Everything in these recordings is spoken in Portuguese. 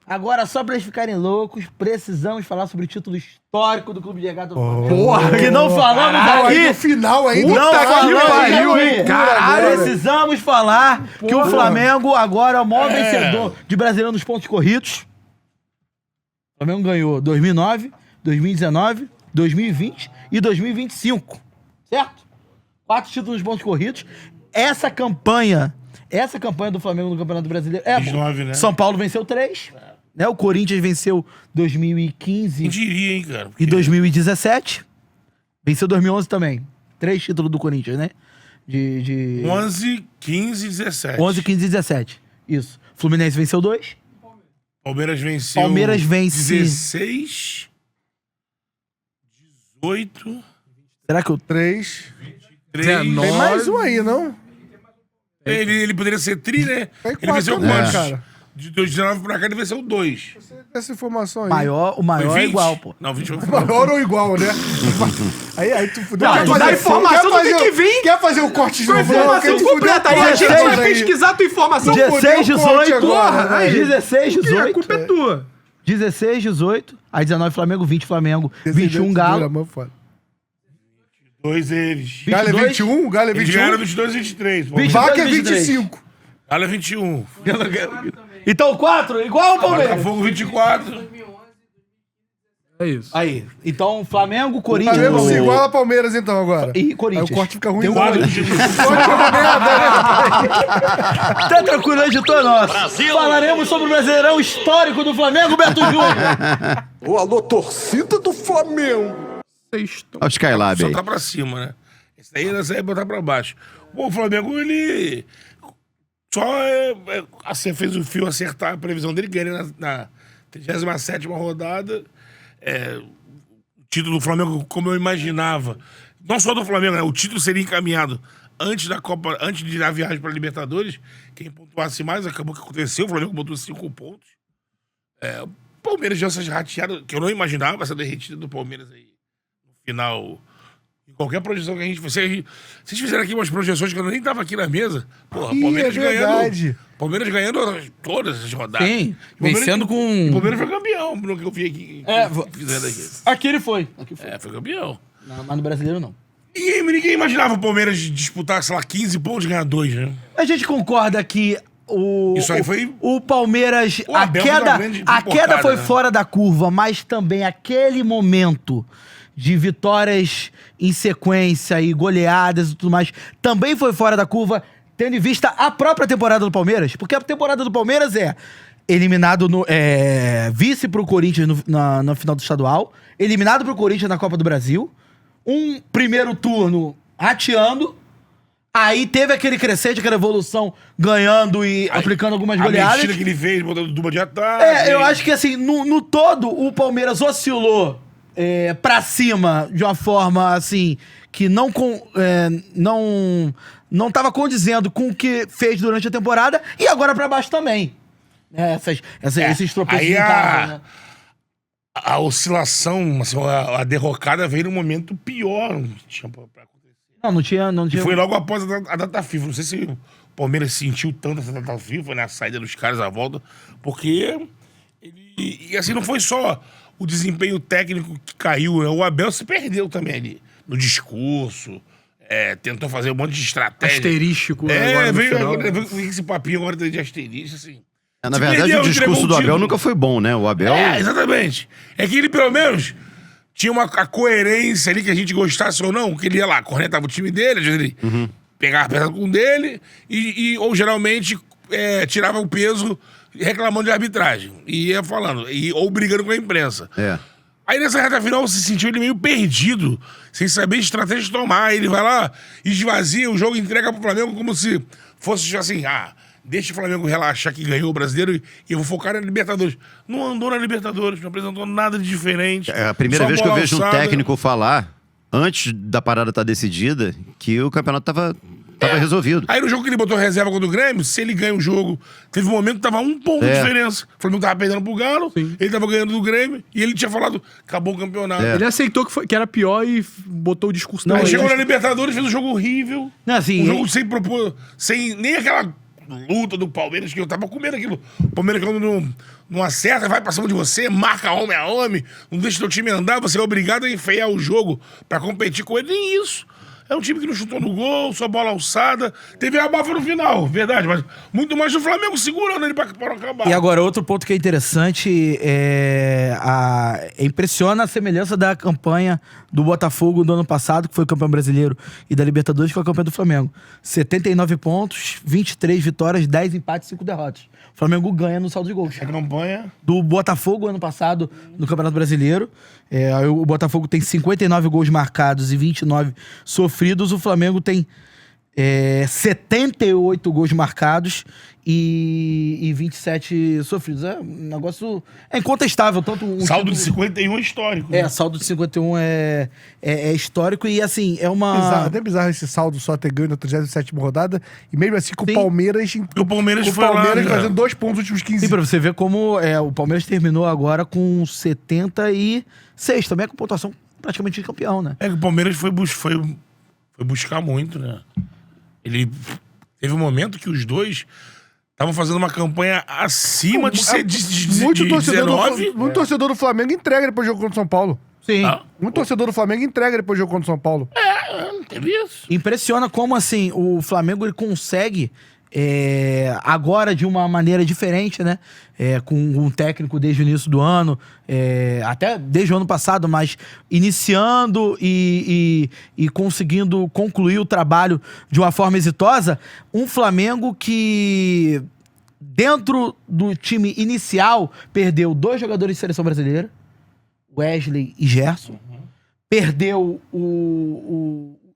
Agora, só pra eles ficarem loucos, precisamos falar sobre o título histórico do Clube de Regatas do Flamengo. Porra, que não falamos Aí aqui. no final ainda. Não tá falamos pariu, hein? aqui. Caralho. Precisamos falar que o Flamengo agora é o maior vencedor de Brasileiro nos pontos corridos. O Flamengo ganhou 2009, 2019, 2020 e 2025. Certo? 4 títulos nos pontos corridos. Essa campanha do Flamengo no Campeonato Brasileiro é boa. 19, né? São Paulo venceu 3. Né? O Corinthians venceu 2015 Quem diria, hein, cara? e 2017. Venceu 2011 também. 3 títulos do Corinthians, né? De 11, 15 e 17. 11, 15 e 17. Isso. Fluminense venceu 2. Palmeiras venceu. Palmeiras vence- 16. 18. Será que eu... 3. 3. 19. Tem mais um aí, não? Ele poderia ser tri, né? Tem Ele venceu 4 também, quantos? cara. De 2019 pra cá ele venceu 2. Essa informação aí. o maior Foi é 20? igual, pô. Não, 20 foi Maior ou igual, né? Aí tu fudeu. Não, tu dá informação, tu tem que vir. Quer fazer o corte de Com a novo? Não, informação quer te fuder completa. Aí o a corte gente vai agora aí. pesquisar a tua informação. 16, fudeu o corte 18. agora, aí. 16, A 18. culpa é tua. 16, 18. Aí 19 Flamengo, 20 Flamengo, 21 Galo. 2 eles. Galo é 22. 21? Galo é Eles ganharam 21? 22 e 23. Pô. 20. Vaca é 23. 25. Galo é 21. Então 4, igual o Palmeiras. Botafogo 24. É isso. Aí, então Flamengo, Corinthians... Flamengo se o- iguala a Palmeiras então agora. E Corinthians. Aí o corte fica ruim. Tem um não. Quatro O títulos. corte é uma merda. Tá tranquilo, editor nosso. Falaremos sobre o Brasileirão histórico do Flamengo, Beto Júnior. Ô, alô, torcida do Flamengo. Sexto. Olha o Skylab Só aí. tá pra cima, né? Esse aí é botar pra baixo. Pô, o Flamengo, ele... Só assim, fez o fio acertar a previsão dele, ganhando na 37ª rodada. O título do Flamengo, como eu imaginava. Não só do Flamengo, né? O título seria encaminhado antes da Copa, antes de ir a viagem pra Libertadores. Quem pontuasse mais, acabou que aconteceu. O Flamengo botou 5 pontos. O Palmeiras deu essas rateadas, que eu não imaginava, essa derretida do Palmeiras aí. No final... Qualquer projeção que a gente fizer. Vocês fizeram aqui umas projeções que eu nem tava aqui na mesa. Porra, Ih, Palmeiras é verdade. ganhando. Palmeiras ganhando todas as rodadas. Sim, Palmeiras- vencendo com- O Palmeiras foi campeão, pelo que eu vi aqui. Fizeram aqui. Aqui ele foi. Foi campeão. Não, mas no Brasileiro não. Ninguém imaginava o Palmeiras disputar, sei lá, 15 pontos e ganhar 2, né? A gente concorda que Isso aí foi- o Palmeiras, O a Abel fez uma queda, grande a queda pipocada, foi né? fora da curva, mas também aquele momento de vitórias em sequência e goleadas e tudo mais, também foi fora da curva, tendo em vista a própria temporada do Palmeiras, porque a temporada do Palmeiras é eliminado vice pro Corinthians na final do estadual, eliminado pro Corinthians na Copa do Brasil, um primeiro turno rateando, aí teve aquele crescente, aquela evolução, ganhando e aplicando algumas A goleadas. mexida que ele fez, botando dupla de ataque. Eu acho que assim, no todo, o Palmeiras oscilou pra cima de uma forma assim que não tava condizendo com o que fez durante a temporada e agora pra baixo também. Esses tropeços aí em casa, né? a oscilação, assim, a derrocada veio num momento pior. Não tinha pra acontecer. Não E tinha. foi logo após a data FIFA. Não sei se o Palmeiras sentiu tanto essa data FIFA, né? A saída dos caras à volta, porque e assim, não foi só o desempenho técnico que caiu, né? O Abel se perdeu também ali no discurso, tentou fazer um monte de estratégia. Asterístico agora no final. Veio esse papinho agora de asterisco, assim. Na Se verdade, perdeu, o discurso entregou do o Abel título. nunca foi bom, né? O Abel. Exatamente. É que ele, pelo menos, tinha a coerência ali que a gente gostasse ou não, que ele ia lá, cornetava o time dele, às vezes ele pegava pesado com o dele, ou geralmente tirava o peso reclamando de arbitragem. E ia falando, ou brigando com a imprensa. Aí nessa reta final você sentiu ele meio perdido, sem saber a estratégia de tomar. Aí ele vai lá, esvazia o jogo, entrega pro Flamengo como se fosse assim, deixa o Flamengo relaxar que ganhou o Brasileiro e eu vou focar na Libertadores. Não andou na Libertadores, não apresentou nada de diferente. É a primeira Só vez que eu bola vejo um alçada. técnico falar, antes da parada estar decidida, que o campeonato tava resolvido. Aí no jogo que ele botou reserva contra o Grêmio, se ele ganha o jogo, teve um momento que tava 1 ponto de diferença. O Flamengo tava perdendo pro Galo, ele tava ganhando do Grêmio, e ele tinha falado, acabou o campeonato. Ele aceitou que era pior e botou o discurso Aí dele. chegou na Libertadores, fez um jogo horrível. Não, assim, um jogo sem propor, sem nem aquela luta do Palmeiras, que eu tava com medo daquilo. O Palmeiras, quando não acerta, vai pra cima de você, marca homem a homem, não deixa teu time andar, você é obrigado a enfeiar o jogo pra competir com ele. Nem isso. É um time que não chutou no gol, só bola alçada. Teve a bafa no final, verdade, mas muito mais do Flamengo segurando ele pra não acabar. E agora, outro ponto que é interessante impressiona a semelhança da campanha do Botafogo do ano passado, que foi campeão brasileiro, e da Libertadores, que foi a campanha do Flamengo. 79 pontos, 23 vitórias, 10 empates e 5 derrotas. O Flamengo ganha no saldo de gols. A campanha... Do Botafogo ano passado no Campeonato Brasileiro. O Botafogo tem 59 gols marcados e 29 sofridos. O Flamengo tem 78 gols marcados e 27 sofridos. É um negócio incontestável. Tanto saldo de 51 é histórico. Né? Saldo de 51 é histórico e, assim, é uma... Bizarro, até bizarro esse saldo só ter ganho na 37ª rodada e mesmo assim com o Palmeiras... O Palmeiras foi Palmeiras lá, fazendo 2 pontos nos últimos 15. Sim, pra você ver como o Palmeiras terminou agora com 76, também é com pontuação praticamente de campeão, né? É que o Palmeiras foi buscar muito, né? Ele teve um momento que os dois estavam fazendo uma campanha acima de ser de muito torcedor 19. Muito torcedor do Flamengo entrega depois do jogo contra o São Paulo. Sim. Muito torcedor do Flamengo entrega depois do jogo contra o São Paulo. Não teve isso. Impressiona como, assim, o Flamengo ele consegue, agora de uma maneira diferente, né? Com um técnico desde o início do ano, até desde o ano passado, mas iniciando e conseguindo concluir o trabalho de uma forma exitosa. Um Flamengo que, dentro do time inicial, perdeu 2 jogadores de seleção brasileira, Wesley e Gerson. Perdeu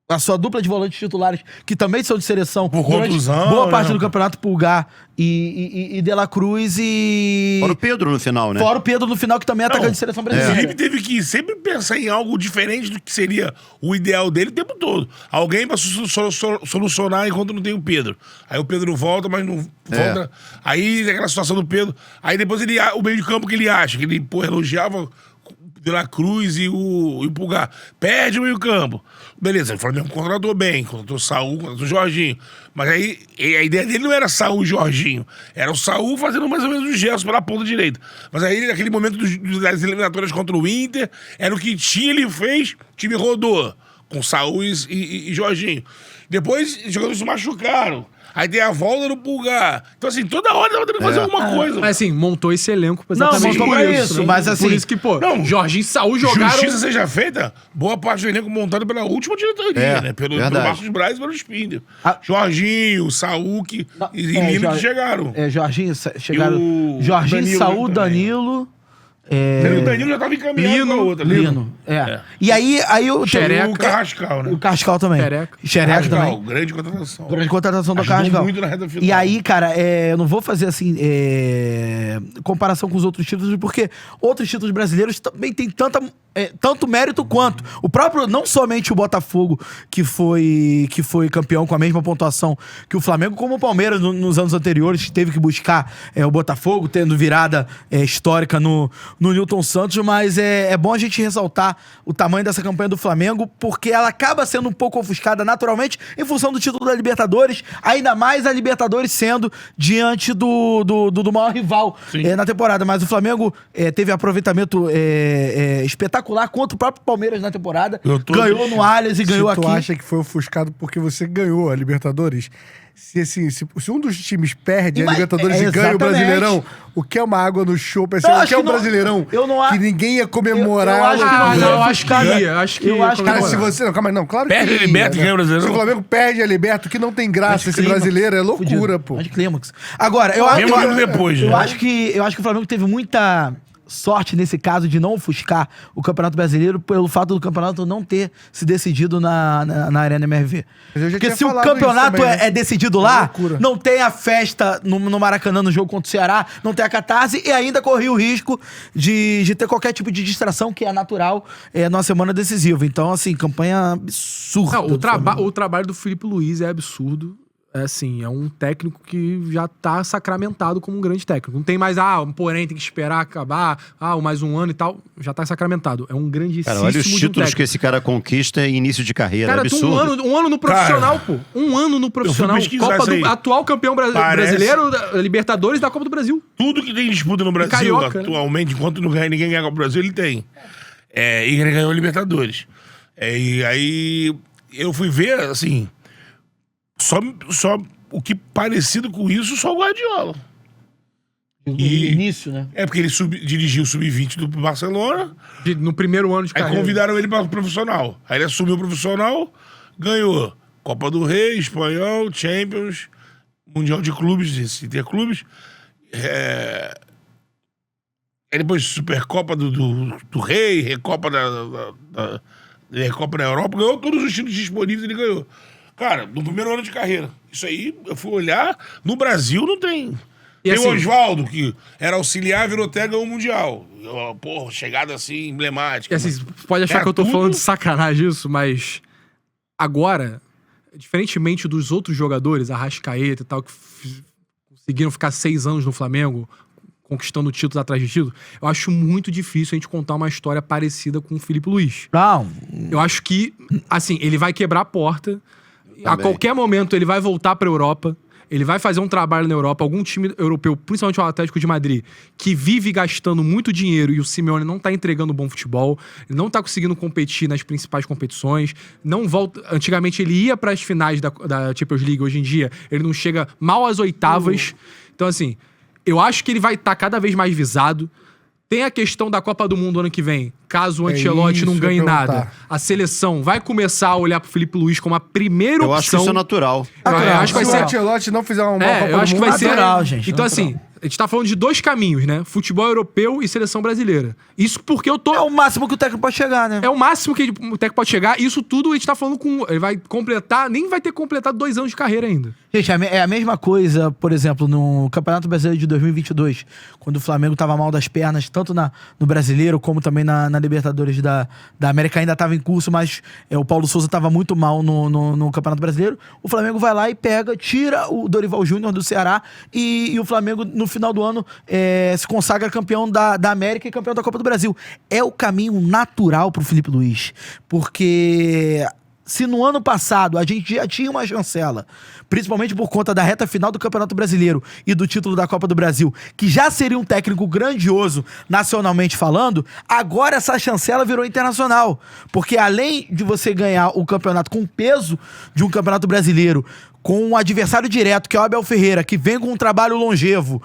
a sua dupla de volantes titulares, que também são de seleção, por contusão, boa parte do campeonato, Pulgar e De La Cruz e... Fora o Pedro no final, né? Fora o Pedro no final, que também é atacante de seleção O brasileira. Felipe teve que sempre pensar em algo diferente do que seria o ideal dele o tempo todo. Alguém pra solucionar enquanto não tem o Pedro. Aí o Pedro volta, mas não volta. Aí aquela situação do Pedro. Aí depois o meio de campo que ele acha, que ele elogiava De La Cruz e o Pulgar. Perde o meio campo. Beleza, o Flamengo contratou bem, contratou o Saúl, contratou o Jorginho. Mas aí a ideia dele não era Saúl e Jorginho. Era o Saúl fazendo mais ou menos os gestos pela ponta direita. Mas aí, naquele momento das eliminatórias contra o Inter, era o que tinha, ele fez, o time rodou. Com Saúl e Jorginho. Depois, os jogadores se machucaram. Aí tem a volta do Pulgar. Então, assim, toda hora tava tentando fazer alguma coisa. Mas assim, montou esse elenco exatamente montou por pra isso. isso, Né? mas assim... Por isso que, Jorginho e Saúl jogaram... Justiça seja feita, boa parte do elenco montado pela última diretoria, né? Pelo Marcos Braz e pelo Spindler. Jorginho, Saúl e Nino que chegaram. Jorginho, chegaram... Jorginho, Saúl, Danilo... O Danilo já tava encaminhado com a outra. Lino. E aí o O Carrascal, né? O Carrascal também. Xereca também. Grande contratação. Grande contratação do Ajudou Carrascal. muito na reta final. E aí, cara, eu não vou fazer assim comparação com os outros títulos, porque outros títulos brasileiros também tem tanto mérito quanto. O próprio, não somente o Botafogo, que foi campeão com a mesma pontuação que o Flamengo, como o Palmeiras nos anos anteriores, que teve que buscar o Botafogo, tendo virada histórica no Nilton Santos, mas é bom a gente ressaltar o tamanho dessa campanha do Flamengo, porque ela acaba sendo um pouco ofuscada naturalmente em função do título da Libertadores, ainda mais a Libertadores sendo diante do maior rival na temporada. Mas o Flamengo teve aproveitamento espetacular contra o próprio Palmeiras na temporada. Ganhou no Allianz e ganhou aqui. Se tu acha que foi ofuscado porque você ganhou a Libertadores... Se um dos times perde a Libertadores e ganha o Brasileirão, o que é uma água no show, o que é o Brasileirão, que ninguém ia comemorar. Eu acho que ia. Cara, se você... Não, calma aí, não, claro que Perde a Liberta e ganha o Brasileirão. Se o Flamengo perde a Liberta, que não tem graça esse brasileiro, é loucura, pô. Anticlímax. Agora, eu acho que o Flamengo teve muita sorte nesse caso de não ofuscar o Campeonato Brasileiro pelo fato do campeonato não ter se decidido na Arena MRV. Porque se o campeonato também, né? é decidido lá, loucura. não tem a festa no Maracanã no jogo contra o Ceará, não tem a catarse e ainda corria o risco de ter qualquer tipo de distração que é natural numa semana decisiva. Então, assim, campanha absurda. O trabalho do Felipe Luiz é absurdo. assim, é um técnico que já tá sacramentado como um grande técnico. Não tem mais, porém, tem que esperar acabar, mais um ano e tal. Já tá sacramentado. É um grandíssimo Cara, olha os títulos que esse cara conquista em início de carreira. Cara, é absurdo. um ano no profissional, pô. Um ano no profissional. Copa do atual campeão brasileiro, Libertadores da Copa do Brasil. Tudo que tem disputa no Brasil Carioca, atualmente, enquanto não ganha, ninguém ganha a Copa do Brasil, ele tem. E ele ganhou a Libertadores. E aí eu fui ver, assim, só o que parecido com isso, só o Guardiola. No início, né? Porque ele dirigiu o Sub-20 do Barcelona. No primeiro ano de carreira. Aí convidaram ele para o profissional. Aí ele assumiu o profissional, ganhou Copa do Rei, Espanhol, Champions, Mundial de Clubes, Interclubes. Aí depois Supercopa do Rei, Recopa Recopa da Europa, ganhou todos os títulos disponíveis, ele ganhou. Cara, no primeiro ano de carreira. Isso aí, eu fui olhar, no Brasil não tem. Tem assim, o Oswaldo, que era auxiliar, virou até ganhou o Mundial. Porra, chegada assim, emblemática. E assim, pode achar que eu tô falando de sacanagem isso, mas agora, diferentemente dos outros jogadores, Arrascaeta e tal, que conseguiram ficar 6 anos no Flamengo, conquistando títulos atrás de título, eu acho muito difícil a gente contar uma história parecida com o Filipe Luís. Não. Eu acho que, assim, ele vai quebrar a porta. A qualquer momento ele vai voltar pra Europa, ele vai fazer um trabalho na Europa, algum time europeu, principalmente o Atlético de Madrid, que vive gastando muito dinheiro e o Simeone não tá entregando bom futebol, ele não tá conseguindo competir nas principais competições, não volta... Antigamente ele ia pras finais da Champions League, hoje em dia ele não chega mal às oitavas. Então assim, eu acho que ele vai estar cada vez mais visado. Tem a questão da Copa do Mundo ano que vem. Caso o Ancelotti não ganhe nada, a seleção vai começar a olhar pro Filipe Luís como a primeira opção. Eu acho que isso é natural. Eu acho que vai ser... Se o Ancelotti não fizer uma boa Copa eu acho do que Mundo, vai ser natural, gente. Então natural. assim, a gente tá falando de 2 caminhos, né? Futebol europeu e seleção brasileira. Isso porque eu tô... É o máximo que o técnico pode chegar, né? É o máximo que o técnico pode chegar. Isso tudo a gente tá falando com... Ele vai completar... Nem vai ter completado 2 anos de carreira ainda. Gente, é a mesma coisa, por exemplo, no Campeonato Brasileiro de 2022, quando o Flamengo tava mal das pernas, tanto no Brasileiro como também na Libertadores da América, ainda tava em curso, mas o Paulo Souza tava muito mal no Campeonato Brasileiro. O Flamengo vai lá e tira o Dorival Júnior do Ceará e o Flamengo, no final do ano, se consagra campeão da América e campeão da Copa do Brasil. É o caminho natural pro Filipe Luís, porque... Se no ano passado a gente já tinha uma chancela, principalmente por conta da reta final do Campeonato Brasileiro e do título da Copa do Brasil, que já seria um técnico grandioso nacionalmente falando, agora essa chancela virou internacional. Porque além de você ganhar o campeonato com o peso de um Campeonato Brasileiro, com um adversário direto, que é o Abel Ferreira, que vem com um trabalho longevo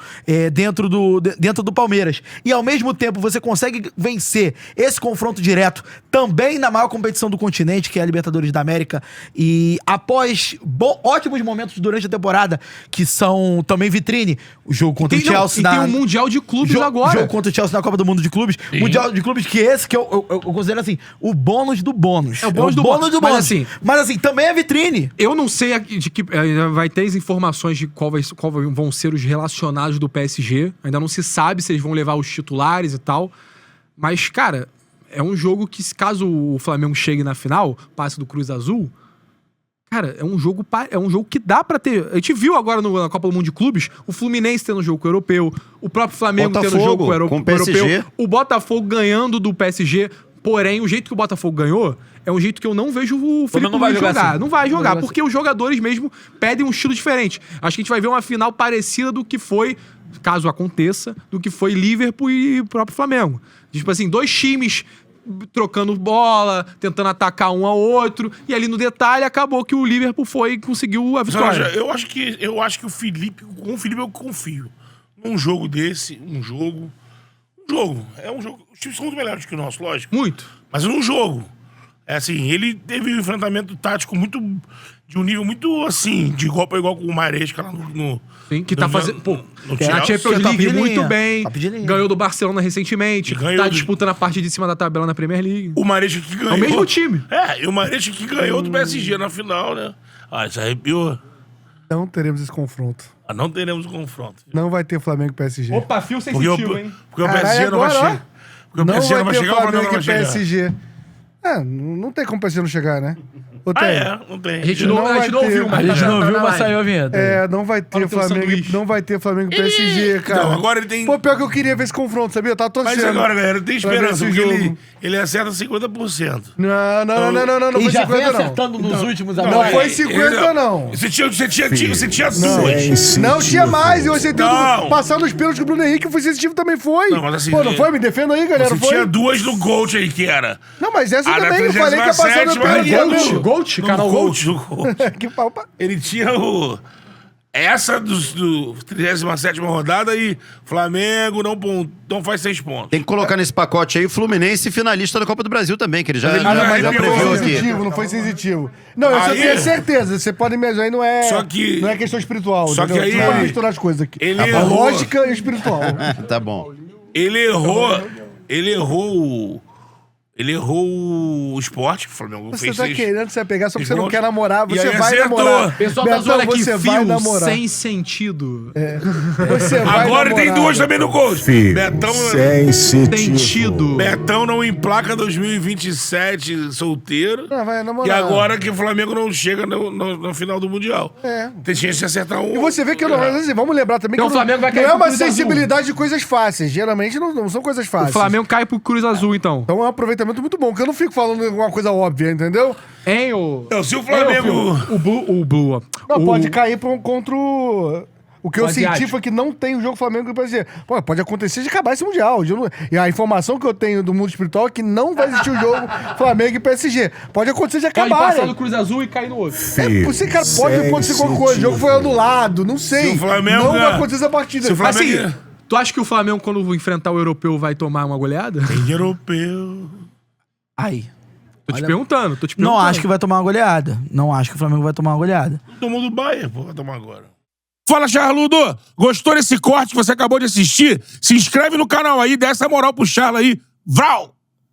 dentro do Palmeiras, e ao mesmo tempo você consegue vencer esse confronto direto também na maior competição do continente, que é a Libertadores da América, e após ótimos momentos durante a temporada, que são também vitrine, o jogo contra o Chelsea... tem um Mundial de Clubes agora. O jogo contra o Chelsea na Copa do Mundo de Clubes. Sim. Mundial de Clubes que eu considero assim, o bônus do bônus. É o bônus do bônus. Mas assim, também é vitrine. Eu não sei de que... Vai ter as informações de qual vão ser os relacionados do PSG. Ainda não se sabe se eles vão levar os titulares e tal. Mas, cara, é um jogo que, caso o Flamengo chegue na final, passe do Cruz Azul, cara, é um jogo que dá pra ter. A gente viu agora na Copa do Mundo de Clubes o Fluminense tendo jogo com o europeu, o próprio Flamengo tendo jogo com o europeu, o Botafogo ganhando do PSG. Porém, o jeito que o Botafogo ganhou é um jeito que eu não vejo o Felipe Luís jogar. Assim. Não vai jogar, porque os jogadores mesmo pedem um estilo diferente. Acho que a gente vai ver uma final parecida do que foi, caso aconteça, do que foi Liverpool e o próprio Flamengo. Tipo assim, 2 times trocando bola, tentando atacar um ao outro, e ali no detalhe acabou que o Liverpool foi e conseguiu a vitória. Eu acho que o Felipe, com o Felipe eu confio. Num jogo desse, é um jogo. Os times são muito melhores que o nosso, lógico. Muito. Mas num jogo. É assim, ele teve um enfrentamento tático muito... De um nível muito, assim, de igual para igual com o Maresca lá no... Sim, que tá fazendo... Pô, na Champions League muito bem. Ganhou do Barcelona recentemente. Tá disputando a parte de cima da tabela na Premier League. O Maresca que ganhou... É o mesmo time. E o Maresca que ganhou do PSG na final, né? Isso arrepiou. Não teremos esse confronto. Não teremos o confronto. Não vai ter Flamengo e PSG. Opa, fio sensitivo, hein? Porque o PSG não vai chegar. Porque o PSG não vai chegar, o Flamengo não vai chegar. PSG. Não tem como o PSG não chegar, né? Ou tem? Não tem. A gente não ouviu, mas A gente não ouviu, tá mas na saiu a vinheta. Não vai ter Flamengo, não vai ter Flamengo e PSG, cara. Então, agora ele tem... Pô, pior que eu queria ver esse confronto, sabia? Eu tava torcendo. Mas agora, galera, tem pra ver esperança, esse porque jogo. ele acerta 50%. Não Ele foi já 50 vem não. acertando nos últimos Não agora. foi 50 não. Você tinha duas. Não tinha mais, eu acertei Não. passando os pênaltis que o Bruno Henrique foi sensitivo também foi. Não, mas assim, Pô, não foi? Me defenda aí, galera, Você foi? tinha duas no Gold aí, que era. Não, mas essa Ah, na também, eu falei que ia passar no 37ª pênalti. aí, Flamengo. Gold? No Canal Gold, Gold? no Gold. Que pau, pá. Ele tinha essa do 37ª rodada e Flamengo não faz 6 pontos. Tem que colocar nesse pacote aí o Fluminense finalista da Copa do Brasil também, que ele já, Mas ele já, já Mas já não previu foi aqui. sensitivo, não foi sensitivo. Não, eu só Aí- tenho certeza. Você pode me ajudar aí, não é, Só que- não é questão espiritual. Só que entendeu? aí- Você pode misturar as coisas aqui. Ele A errou. lógica e o espiritual. Tá bom. Ele errou o Sport, o Flamengo Você fez tá 6. querendo você pegar só porque você não pontos. quer namorar. E Você aí vai acertou. namorar. O pessoal tá Betão, zoando aqui, você vai fio namorar. sem sentido. Você vai Agora namorar. tem duas também no Gold. Sentido. Betão não emplaca 2027 solteiro. Não, vai namorar. E agora que o Flamengo não chega no final do Mundial. É. Tem chance de acertar um. E você vê que eu não. Assim, vamos lembrar também Então que o Flamengo vai não cair é pro uma Cruz Azul. sensibilidade de coisas fáceis. Geralmente não são coisas O fáceis. Flamengo cai pro Cruz Azul, então. Então é um aproveitamento muito bom, porque eu não fico falando alguma coisa óbvia, entendeu? Hein, o... Não, se o Flamengo. O Blue. Não, pode cair contra o... O que eu senti Asiático. foi que não tem o jogo Flamengo e PSG. Pô, pode acontecer de acabar esse Mundial. E a informação que eu tenho do mundo espiritual é que não vai existir o jogo Flamengo e PSG. Pode acontecer de Pode acabar. passar do Cruz Azul e cair no outro. Você, cara, pode acontecer qualquer coisa. O jogo foi anulado, não sei. Se o Flamengo não vai ganhar- acontecer essa partida. Se o Flamengo- Assim, tu acha que o Flamengo, quando enfrentar o europeu, vai tomar uma goleada? Tem europeu. Aí. Tô te perguntando. Não acho que vai tomar uma goleada. Não acho que o Flamengo vai tomar uma goleada. Tomou do Bayern, pô, vai tomar agora. Fala, Charludo! Gostou desse corte que você acabou de assistir? Se inscreve no canal aí, dá essa moral pro Charla aí. Vral!